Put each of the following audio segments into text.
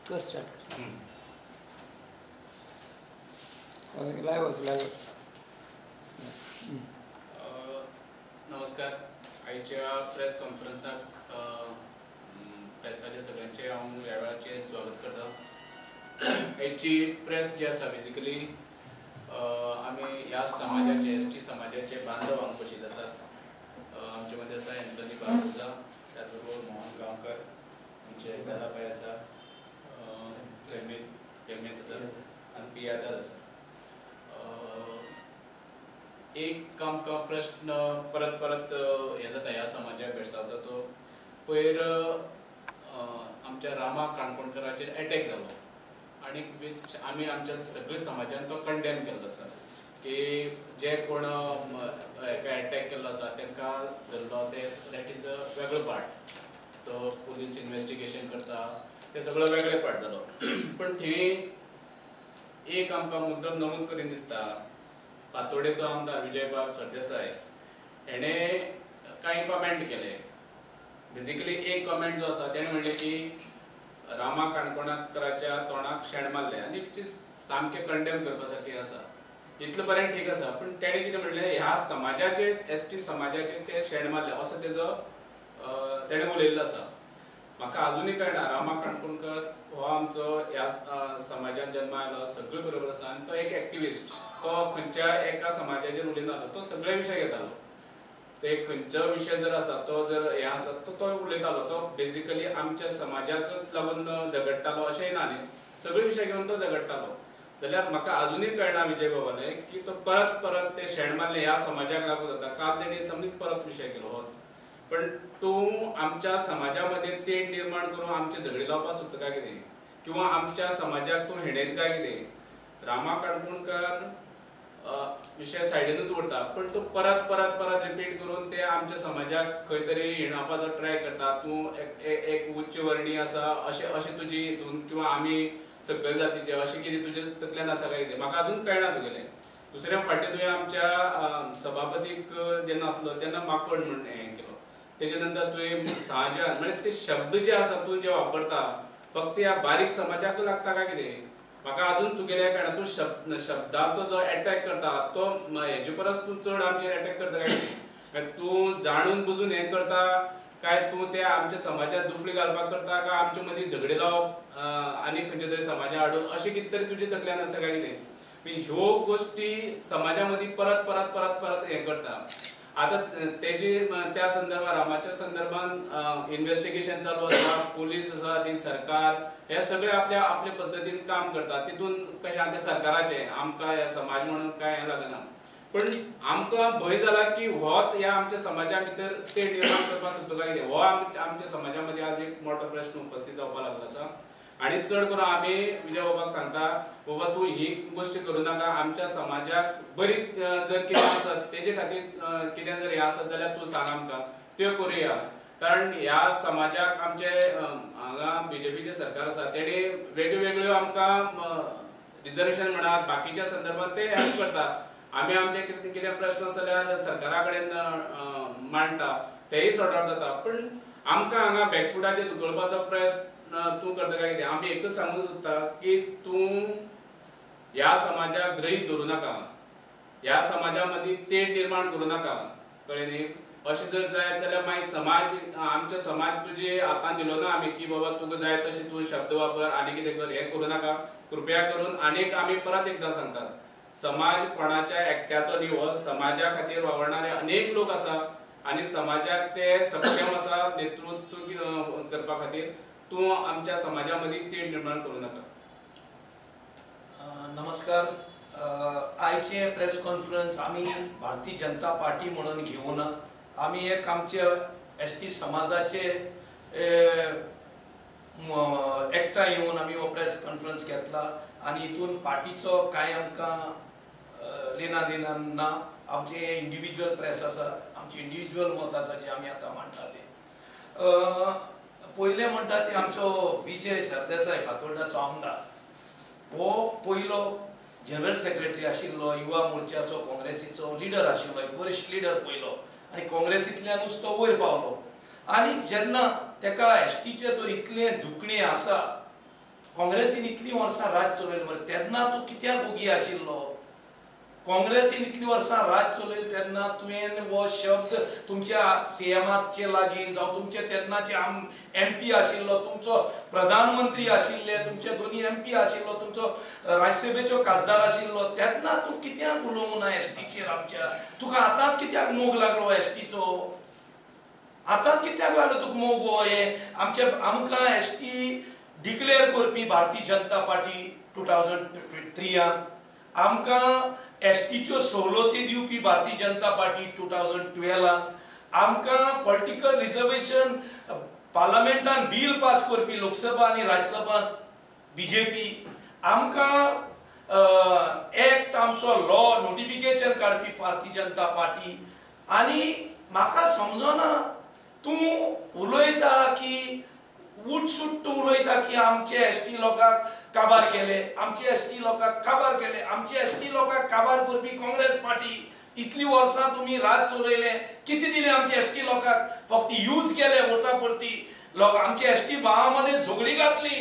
कर start live नमस्कार. आयच्या प्रेस कॉन्फरन्साक प्रेसाचे सगळ्यांचे हांव ह्या वेळाचेर स्वागत करता. आयची प्रेस जी आसा बेजिकली आमी ह्या समाजाचे एसटी समाजाचे बांधव हांगा बशिल्ले आसात. आमचे मदीं आसा एंथनी बार्बोसा, त्याच बरोबर मोहन गांवकर, आमचे दादाबाई आसा, क्लेमेंत आसा आनी पियादाद आसा. एक आमकां प्रश्न परत परत हे जाता ह्या समाजाक भेडसावता तो पयर आमच्या रामा काणकोणकराचेर एटॅक जालो आनी आमी आमच्या सगळ्या समाजान तो कंडेम केल्लो आसा की जे कोण हेका एटॅक केल्लो आसा तांकां धरलो ते दॅट इज अ वेगळो पार्ट. तो पुलीस इन्वेस्टिगेशन करता ते सगळो वेगळे पार्ट जालो. पण थंय एक आमकां मुद्दम नमूद करीन दिसता. फातोडेचो आमदार विजयबाब सरदेसाय हेणें कांय कमेंट केले. बेजिकली एक कमेंट जो आसा तेणें म्हणलें की रामा काणकोणकराच्या तोंडाक शेण मारलें आनी विच इज सामकें कंडेम करपा सारकें आसा. इतलें बरें ठीक आसा, पूण तेणें कितें म्हणलें ह्या समाजाचे एसटी समाजाचे ते शेण मारले असो तेजो तेणें उलयल्लो आसा. म्हाका अजुनूय कळना रामा काणकोणकर हो आमचो ह्या समाजान जल्मा आयलो, सगळे बरोबर आसा आनी तो एक एक्टिविस्ट. तो खंयच्या एका समाजाचेर उलयनालो, तो सगळे विशय घेतालो. ते खंयचो विशय जर आसा तो जर हें आसा तो उलयतालो. तो बेजिकली आमच्या समाजाकच लागून झगडटालो अशेंय ना न्ही, सगळे विशय घेवन तो झगडटालो. जाल्यार म्हाका अजुनूय कळना विजय बाबाले की तो परत परत ते शेण मारलें ह्या समाजाक लागून जाता. काल तेणी समनीत परत विशय केलो होच. पण तूं आमच्या समाजामध्ये तेड निर्माण करून आमचे झगडी लावपाक सोदता काय कितें, किंवा आमच्या समाजाक तूं हेणयता काय कितें? रामा काणकोणकर विशय सायडीनूच उरता, पण तूं परत परत परत रिपीट करून ते आमच्या समाजाक खंय तरी हिणवपाचो ट्राय करता. तूं एक उच्च वर्णी आसा अशें तुजी हितून, किंवा आमी सकयल जातीचे अशें कितें तुजे तकल्यान आसा काय कितें म्हाका अजून कळना तुगेलें. दुसऱ्या फावटी तुवें आमच्या सभापतीक जेन्ना आसलो तेन्ना माकड म्हण हें केलो. तेजे नंतर तुवें सहजान म्हणजे ते शब्द जे आसा तूं जे वापरता फक्त ह्या बारीक समाजाक लागता काय कितें म्हाका अजून तुगेलें कळना. तूं शब्दाचो जो एटॅक करता तो हेजे परस तूं चड आमचेर एटॅक करता काय कितें? तूं जाणून बुजून हें करता काय तूं ते आमच्या समाजात दुफळी घालपाक करता काय आमचे मदीं झगडी लावप आनी खंयच्या तरी समाजाक हाडून अशें कितें तरी तुजे तकल्यान आसा काय कितें? ह्यो गोश्टी समाजा मदीं परत परत परत परत हें करता. आतां तेजी त्या संदर्भात रामाच्या संदर्भात इन्वेस्टिगेशन चालू आसा, पुलीस आसा, ती सरकार हे सगळे आपले पद्दतीन काम करता. तितून कशें आहा तें सरकाराचें आमकां ह्या समाज म्हणून कांय हें लागना. पण आमकां भंय जाला की होच ह्या आमच्या समाजा भितर ते निर्माण करपाक सोदता काय कितें? हो आमच्या समाजा मदीं आज एक मोठो प्रश्न उपस्थित जावपाक लागलो आसा. आनी चड करून आमी विजय बाबाक सांगता बाबा तूं ही गोश्ट करूं नाका. आमच्या समाजाक बरी जर कितें आसत तेजे खातीर कितें जर हें आसत जाल्यार तूं सांग आमकां, त्यो करुया. कारण ह्या समाजाक आमचे हांगा बीजेपीचें सरकार आसा तेणी वेगळ्यो आमकां रिजर्वेशन म्हणात बाकीच्या संदर्भात ते हेल्प करता. आमी आमचे कितें प्रश्न आसा जाल्यार सरकारा कडेन मांडटा, तेय सॉर्ट आउट जाता. पण आमकां हांगा बॅकफुटाचेर धुकळपाचो प्रयत्न तूं करता काय कितें? आमी एकच सांगूंक सोदता की तूं ह्या समाजाक ग्रहीत धरूं नाका, ह्या समाजा मदीं तेड निर्माण करूं नाका, कळ्ळें न्ही? अशें जर जायत जाल्यार मागीर समाज आमचो समाज तुजे हातान दिलो ना आमी की बाबा तुका जाय तशें तूं शब्द वापर आनी कितें कर, हें करूं नाका. कृपया करून आनीक आमी परत एकदां सांगतात, समाज कोणाच्या एकट्याचो न्ही. हो समाजा खातीर वावरणारे अनेक लोक आसा आनी समाजाक ते सक्षम आसा नेतृत्व करपा खातीर. तूं आमच्या समाजा मदीं तेड निर्माण करूं नाका. नमस्कार. आयचे प्रेस कॉन्फरन्स आमी भारतीय जनता पार्टी म्हणून घेवना. आमी एक आमचे एसटी समाजाचे एकठांय येवन आमी हो प्रेस कॉन्फरन्स घेतला आनी हितून पार्टीचो कांय आमकां लेना देना ना. आमचे इंडिविज्युअल प्रेस आसा, आमचे इंडिविज्युअल मत आसा जे आमी आतां मांडटा ते. पयलें म्हणटा ते आमचो विजय सरदेसाय फातोर्डाचो आमदार हो पयलो जनरल सेक्रेटरी आशिल्लो, युवा मोर्चाचो काँग्रेसीचो लिडर आशिल्लो, एक वरिश्ठ लिडर पयलो आनी काँग्रेसींतल्यानूच तो वयर पावलो. आनी जेन्ना तेका एसटीचे तर इतलें दुखणें आसा काँग्रेसीन इतली वर्सां राज चलयलें मरे, तेन्ना तूं कित्याक उगी आशिल्लो? काँग्रेसीन इतली वर्सां राज चलयलें तेन्ना तुवें हो शब्द तुमच्या सीएमाचे लागीं जावं तुमचे तेन्नाचे MP आशिल्लो, तुमचो प्रधानमंत्री आशिल्ले, तुमचे दोनी MP आशिल्लो, तुमचो राज्यसभेचो खासदार आशिल्लो, तेन्ना तूं कित्याक उलोवंक ना एसटीचेर आमच्या? तुका आतांच कित्याक मोग लागलो एसटीचो? आतांच कित्याक लागलो तुका मोग? हो हे आमकां एसटी डिक्लेअर करपी भारतीय जनता पार्टी 2003 आमकां एसटीच्यो सवलती दिवपी भारतीय जनता पार्टी 2012 आमकां पॉलिटिकल रिजर्वेशन पार्लमेंटान बिल पास करपी लोकसभा आनी राज्यसभात BJP आमकां एक्ट आमचो लॉ नोटिफिकेशन काडपी भारतीय जनता पार्टी. आनी म्हाका समजना तूं उलयता की उठसुट्ट उलयता की आमचे एसटी लोकांक काबार केले, आमचे एसटी लोकांक काबार केले, आमचे एसटी लोकांक काबार करपी काँग्रेस पार्टी. इतली वर्सां तुमी राज चलयलें, कितें दिलें आमचे एसटी लोकांक? फक्त यूज केले वोटा पुरती. आमचे एसटी भावां मदें झगडी घातली,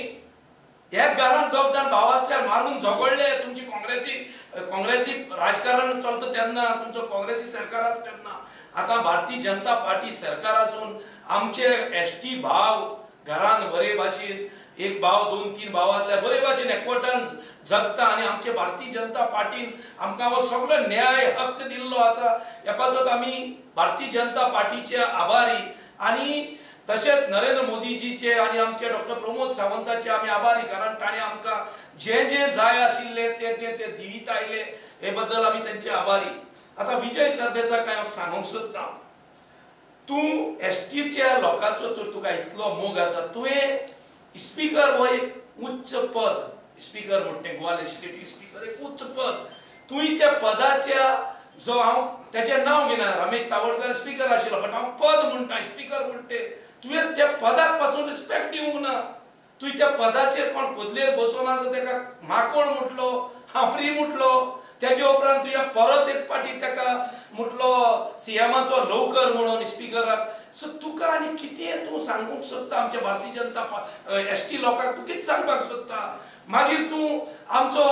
एक घरांत दोग जाण भाव आसल्यार मारून झगडले. तुमची काँग्रेसी राजकारण चलता तेन्ना, तुमचो काँग्रेसी सरकार आसा तेन्ना. आतां भारतीय जनता पार्टी सरकार आसून आमचे एसटी भाव घरान बरे भाशेन, एक भाव 2-3 भाव आसल्यार बरे भाशेन एकवटान जगता. आनी आमचे भारतीय जनता पार्टीन आमकां हो सगळो न्याय हक्क दिल्लो आसा. ह्या पासत आमी भारतीय जनता पार्टीचे आभारी. आनी तशेंच नरेंद्र मोदीजीचे आनी आमचे डॉक्टर प्रमोद सावंताचे आमी आभारी, कारण ताणें आमकां जें जें जाय आशिल्लें तें दिवीत आयले. हे बद्दल आमी तांचे आभारी. आतां विजय सरदेसाक हांव सांगूंक सोदतां, तूं एसटीच्या लोकांचो तर तुका इतलो मोग आसा, तुवें स्पीकर हो एक उच्च पद, स्पीकर म्हणटे गोवा लेजिस्लेटिव्ह स्पीकर एक उच्च पद, तुवें त्या पदाच्या जो हांव तेजें नांव घेना, रमेश तावडकर स्पीकर आशिल्लो, बट हांव पद म्हणटा स्पीकर म्हणटे, तुवें त्या पदाक पासून रिस्पेक्ट दिवंक ना. तुवें त्या पदाचेर कोण कोदलेर बसोना तेका माकोड म्हटलो, हांपरी म्हटलो, तेजे उपरांत तुवें परत एक पाटी तेका म्हटलो सीएमाचो लवकर म्हणून स्पीकराक. सो तुका आनी कितें तूं सांगूंक सोदता आमच्या भारतीय जनता एसटी लोकांक? तूं कितें सांगपाक सोदता? मागीर तूं आमचो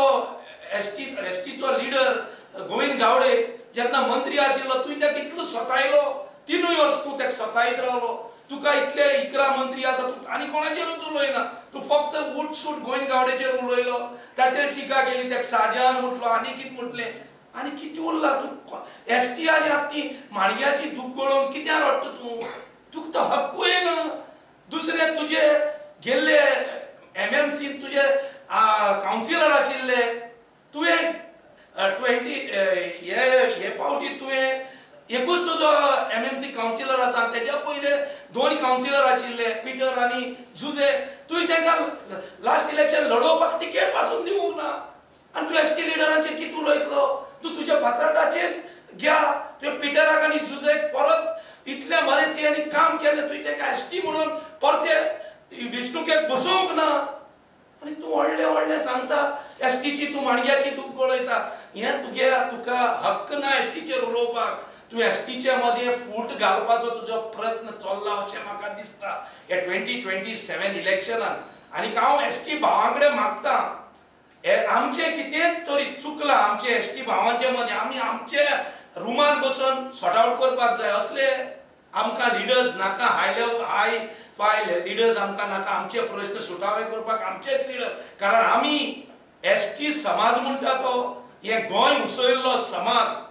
एसटीचो लिडर गोविंद गावडे जेन्ना मंत्री आशिल्लो, तुवें ताका कितलो सतायलो, 3 वर्स तूं ताका सतायत रावलो. तुका इतले इकरा मंत्री आसा, तूं आनी कोणाचेरूच उलयना. तूं फक्त उठसूट गोविंद गावडेचेर उलयलो, ताचेर टिका केली, ताका साजान म्हटलो, आनी कितें म्हटलें, आनी कितें उरला? तूं एसटी आनी आतां माणग्याची दूख गळोवन कित्याक रडटा तूं? तुका तो हक्कूय ना. दुसरे तुजे गेल्ले MMCन तुजे कावन्सिलर आशिल्ले, तुवें 20 हे पावटी तुवें एकूच तुजो MMC कावन्सिलर आसा. तेज्या पयले 2 कावन्सिलर आशिल्ले, पिटर आनी जुजे. तुवें तांकां लास्ट इलेक्शन लडोवपाक टिकेट पासून दिवंक ना. आनी तूं एसटी लिडरांचेर कितें उलयतलो? तूं तुज्या फातराटाचेच घ्या. तुवें पिटराक आनी जुजेक परत इतलें बरें तेणी काम केलें, तुवें ताका एसटी म्हणून परते वेंचणुकेक बसोवंक ना. आनी तूं व्हडलें सांगता एसटीची, तूं माणग्याची दूख गळयता. हें तुका हक्क ना एसटीचेर उलोवपाक. तूं एसटीच्या मदें फूट घालपाचो तुजो प्रयत्न चल्ला अशें म्हाका दिसता ह्या 2027 इलेक्शनाक. आनी हांव एसटी भावां कडेन मागतां, आमचें कितेंच तरी चुकलां आमचे एसटी भावांचे मदें. आमी आमचे रुमान बसून सॉर्ट आवट करपाक जाय. असले आमकां लिडर्स नाका, हाय फाय लिडर्स आमकां नाका. आमचे प्रश्न सुटावे करपाक आमचेच लिडर, कारण आमी एसटी समाज म्हणटा तो हें गोंय उसयल्लो समाज.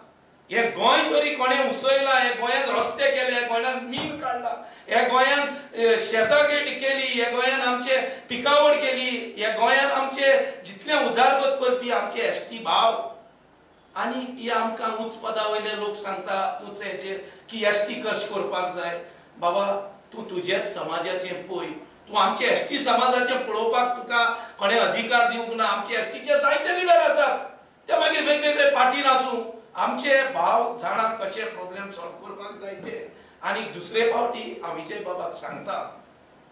हे गोंय तरी कोणें उसयला? हे गोंयांत रस्ते केले, हे गोंयांत मीन काडला, हे गोंयांत शेतां केली, हे गोंयांत आमचे पिकावड केली, हे गोंयांत आमचे जितले उजारगत करपी आमचे एसटी भाव. आनी हे आमकां उच्च पदा वयले लोक सांगता उच्च हेचेर की एसटी कशें करपाक जाय. बाबा तूं तुजेच समाजाचें पळय. तूं आमचे एसटी समाजाचें पळोवपाक तुका कोणें अधिकार दिवंक ना. आमचे एसटीचे जायते लिडर आसात, ते मागीर वेगवेगळे पार्टीन आसूं. आमचे भाव जाणा कशे प्रॉब्लेम सॉल्व करपाक जाय ते. आनी दुसरे फावटी हांव विजय बाबाक सांगता,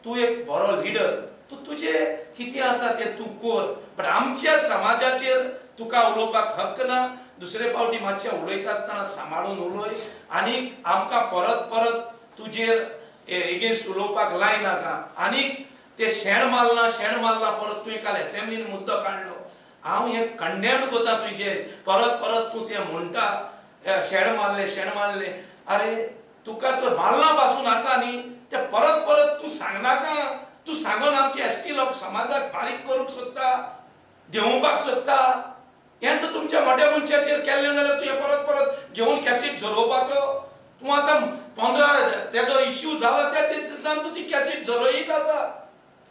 तूं एक बरो लिडर, तूं तुजें कितें आसा तें तूं कर, बट आमच्या समाजाचेर तुका उलोवपाक हक्क ना. दुसरे फावटी मातशें उलयता आसतना सांबाळून उलय. आनीक आमकां परत तुजेर एगेन्स्ट उलोवपाक लायनाका. आनीक ते शेण मारला परत तुवें काल असेंब्लीन मुद्दो काडलो. हांव हे कंडेम्ड कोता तुजे परत तूं ते म्हणटा शेण मारले. अरे तुका तर मारला पासून आसा न्ही ते परत तूं सांगनाका. तूं सांगून आमचे एसटी लोक समाजाक बारीक करूंक सोदता, देंवोवपाक सोदता. हें जर तुमच्या मोठ्या मनशाचेर केल्लें जाल्यार तुवें परत घेवन कॅसेट झरोवपाचो. तूं आतां 15 तेजो इश्यू जाला त्या दिसान तूं ती कॅसेट झरोयत आसा.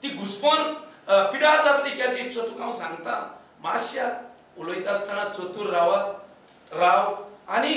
ती घुसपोन पिड्यार जातली कॅसेट. सो तुका हांव सांगता मातशा उलयता आसतना चतूर राव. आनी